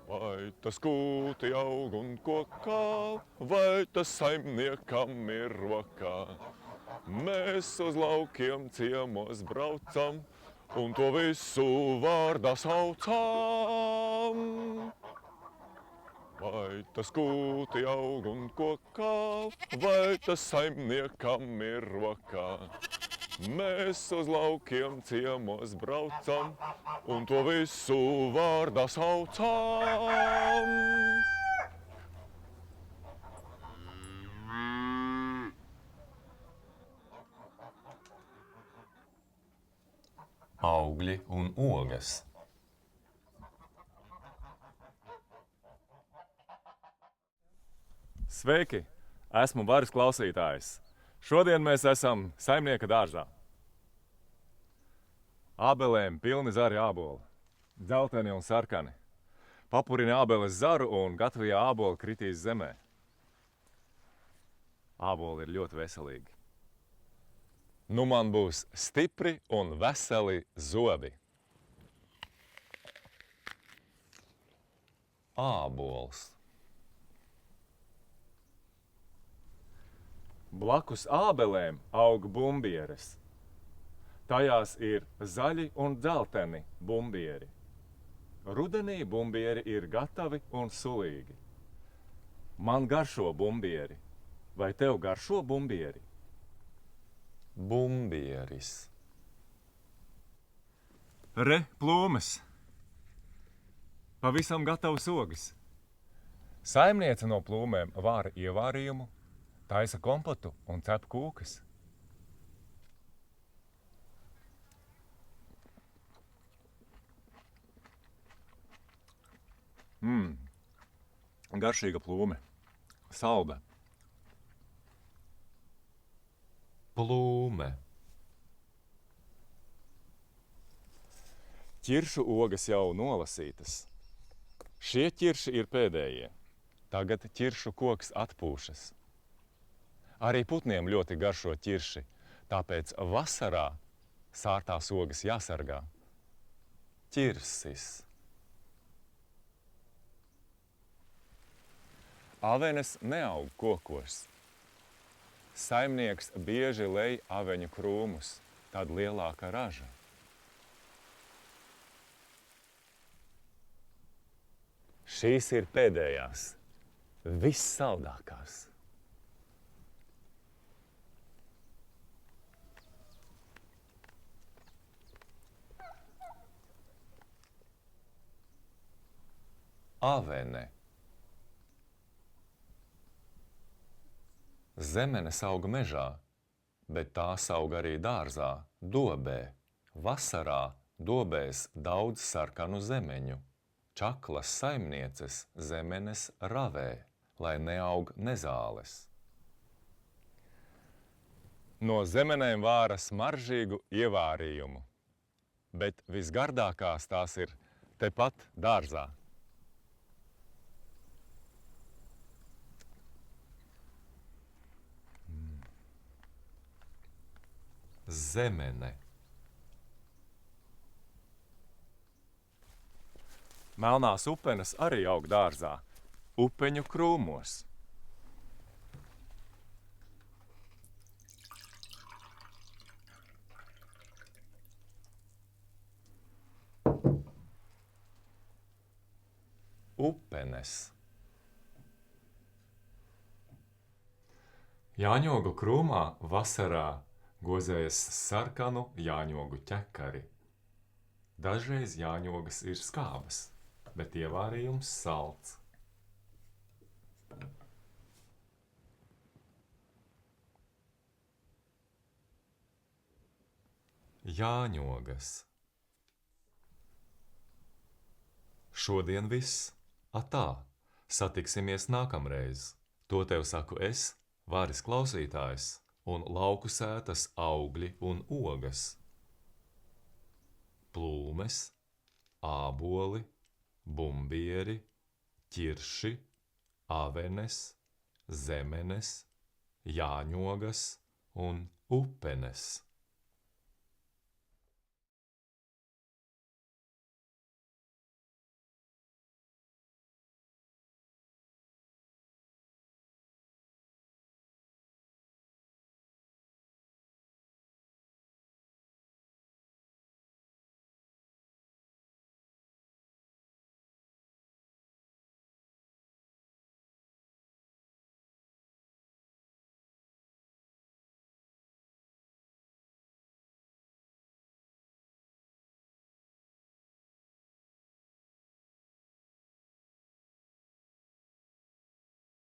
Vai tas kūti aug un kokā, vai tas saimniekam ir rokā? Mēs uz laukiem ciemos braucam, un to visu vārdā saucam. Vai tas kūti aug un kokā, vai tas saimniekam ir rokā? Mēs uz laukiem ciemos braucam, un to visu vārdā saucam. Augļi un ogas. Sveiki! Esmu Varis klausītājs. Šodien mēs esam saimnieka dārzā. Ābelēm pilni zari āboli, dzelteni un sarkani. Papurini ābeles zaru un gatavie āboli kritīs zemē. Āboli ir ļoti veselīgi. Nu man būs stipri un veseli zobi. Ābols. Blakus ābelēm aug bumbieres. Tajās ir zaļi un dzelteni bumbieri. Rudenī bumbieri ir gatavi un sulīgi. Man garšo bumbieri. Vai tev garšo bumbieri? Bumbieris. Re, plūmes. Pavisam gatavs ogas. Saimniece no plūmēm vāra ievārījumu, taisa kompotu un cep kūkas. Garšīga plūme. Salda. Plūme. Ķiršu ogas jau nolasītas. Šie ķirši ir pēdējie. Tagad ķiršu koks atpūšas. Arī putniem ļoti garšo ķirši, tāpēc vasarā sārtās ogas jāsargā. Ķirsis. Avenes neaug kokos. Saimnieks bieži lej aveņu krūmus, tad lielāka raža. Šīs ir pēdējās, vissaldākās. Avene. Zemenes aug mežā, bet tās aug arī dārzā, dobē. Vasarā dobēs daudz sarkanu zemeņu. Čaklas saimnieces zemenes ravē, lai neaug nezāles. No zemenēm vāra smaržīgu ievārījumu, bet visgardākās tās ir tepat dārzā. Zemene. Melnās upenes arī aug dārzā, upeņu krūmos. Upenes. Jāņogu krūmā vasarā gozējas sarkanu jāņogu ķekari. Dažreiz jāņogas ir skābas, bet ievārījums salds. Jāņogas. Šodien viss. Atā, satiksimies nākamreiz. To tev saku es, Varis klausītājs, un lauku sētas augļi un ogas. Plūmes, āboli, bumbieri, ķirši, avenes, zemenes, jāņogas un upenes.